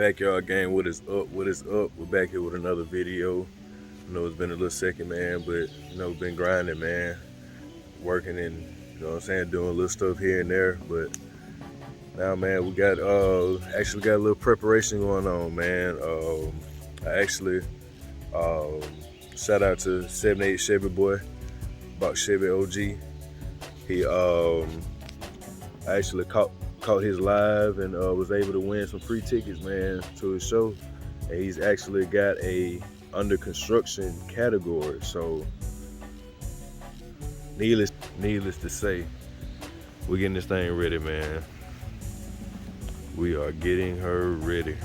Backyard Gang, what is up? What is up? We're back here with another video. I know it's been a little second, man, but been grinding, man. Working and doing a little stuff here and there. But now, man, we got actually got a little preparation going on, man. I actually shout out to 78 Chevy Boy, about Chevy OG. He I actually caught his live and was able to win some free tickets, man, to his show. And he's actually got a under construction category. So needless to say, we're getting this thing ready, man. We are getting her ready.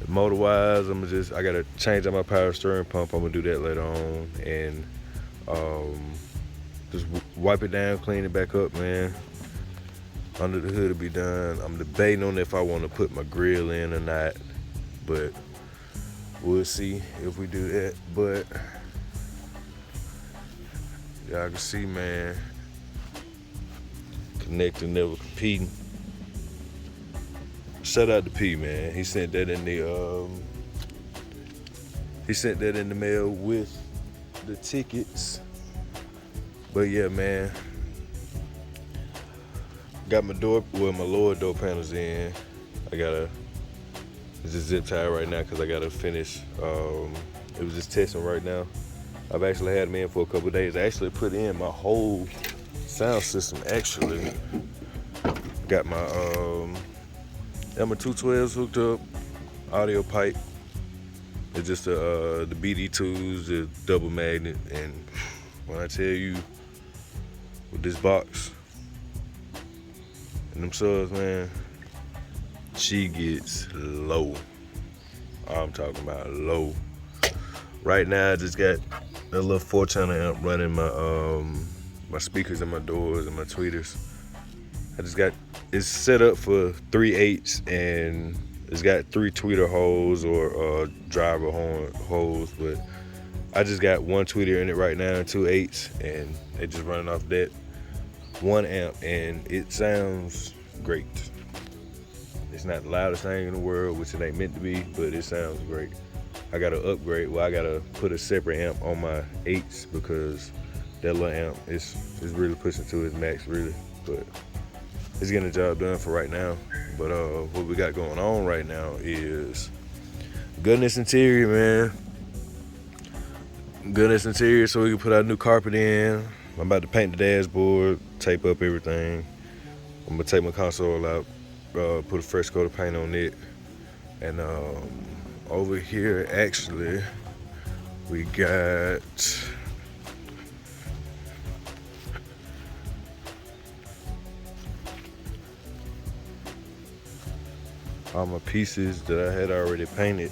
Motor wise, I gotta change out my power steering pump. I'm gonna do that later on, and just wipe it down, clean it back up, man. Under the hood will be done. I'm debating on if I want to put my grill in or not, but we'll see if we do that. But y'all can see, man, connecting, never competing. Shout out to P, man. He sent that in the mail with the tickets. But yeah, man, got my lower door panels in. It's just zip tied right now because I gotta finish. It was just testing right now. I've actually had them in for a couple of days. I actually put in my whole sound system. Actually, got my 212s hooked up, audio pipe. It's just the BD2s, the double magnet, and when I tell you, with this box and them subs, man, she gets low. I'm talking about low. Right now, I just got a little 4-channel amp running my speakers and my doors and my tweeters. It's set up for 3/8 and it's got 3 tweeter holes or driver horn holes, but I just got 1 tweeter in it right now and 2 8s, and they just running off that 1 amp, and it sounds great. It's not the loudest thing in the world, which it ain't meant to be, but it sounds great. I gotta upgrade. Well, I gotta put a separate amp on my 8s because that little amp is really pushing to its max, really. But it's getting the job done for right now. But what we got going on right now is Goodness Interior, man. Goodness Interior, so we can put our new carpet in. I'm about to paint the dashboard, tape up everything. I'm gonna take my console out, put a fresh coat of paint on it. And over here, actually, we got all my pieces that I had already painted,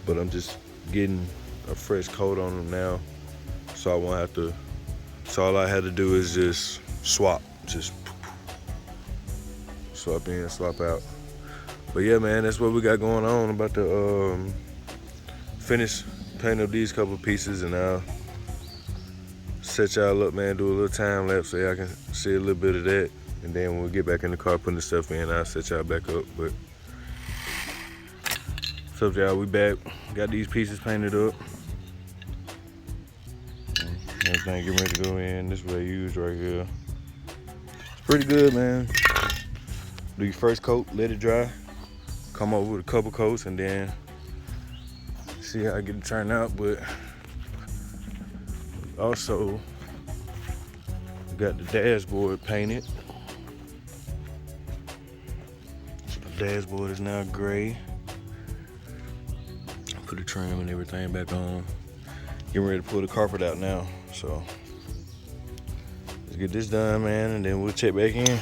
but I'm just getting a fresh coat on them now, so I won't have to. So all I had to do is just swap in, swap out. But yeah, man, that's what we got going on. I'm about to finish painting up these couple pieces, and I'll set y'all up, man. Do a little time lapse so y'all can see a little bit of that, and then when we get back in the car putting the stuff in, I'll set y'all back up. But what's up, y'all? We back. Got these pieces painted up. Everything getting ready to go in. This is what I use right here. It's pretty good, man. Do your first coat, let it dry. Come over with a couple coats and then see how I get it turned out. But also got the dashboard painted. The dashboard is now gray. Put the trim and everything back on. Getting ready to pull the carpet out now. So let's get this done, man, and then we'll check back in.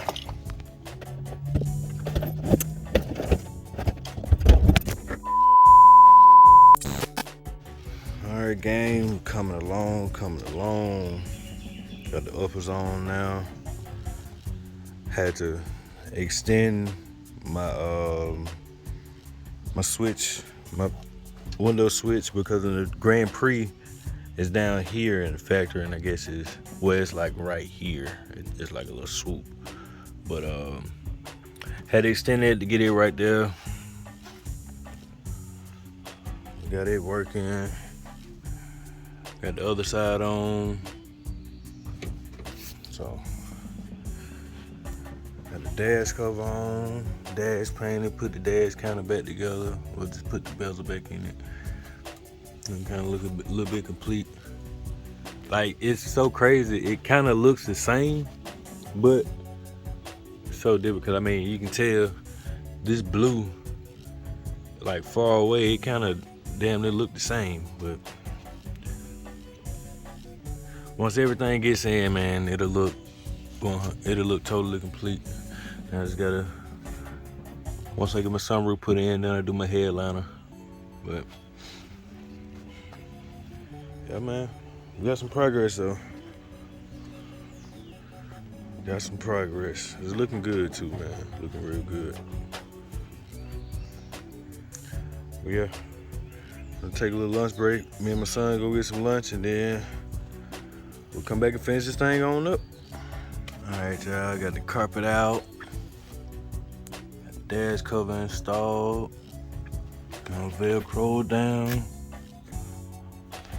All right, gang, coming along. Got the uppers on now. Had to extend my my switch, my window switch, because of the Grand Prix is down here in the factory, and I guess it's like right here. It's like a little swoop. But Had to extend it to get it right there. Got it working. Got the other side on. So, got the dash cover on. Dash painted, put the dash kind of back together. We'll just put the bezel back in it. And kind of look a little bit complete. Like, it's so crazy. It kind of looks the same, but it's so different. Because, I mean, you can tell this blue, like, far away, it kind of damn near look the same. But once everything gets in, man, it'll look totally complete. Now I just gotta, once I get my sunroof put in, then I do my headliner. But yeah, man, we got some progress though. Got some progress. It's looking good too, man. Looking real good. But yeah, I'll take a little lunch break. Me and my son go get some lunch, and then we'll come back and finish this thing on up. All right, y'all, got the carpet out. Got the dash cover installed. Got Velcro down.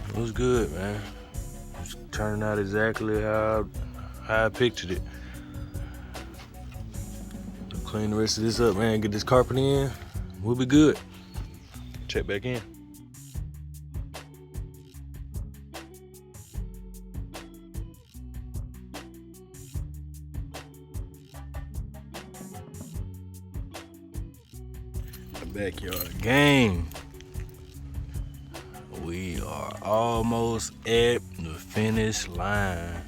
It was good, man. It's turning out exactly how I pictured it. Clean the rest of this up, man. Get this carpet in. We'll be good. Check back in. Backyard game. We are almost at the finish line.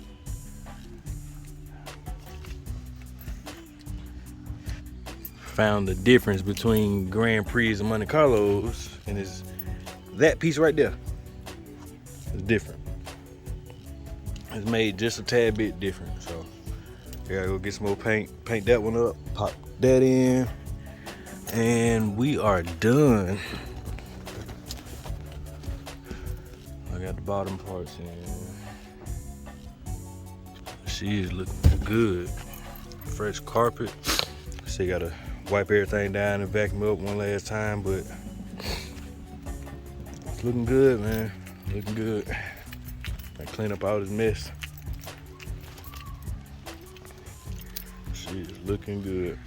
Found the difference between Grand Prix and Monte Carlos, and it's that piece right there. It's different. It's made just a tad bit different. So I gotta go get some more paint, paint that one up, pop that in. And we are done. I got the bottom parts in. She is looking good. Fresh carpet. Still gotta wipe everything down and vacuum up one last time, but it's looking good, man. Looking good. I clean up all this mess. She is looking good.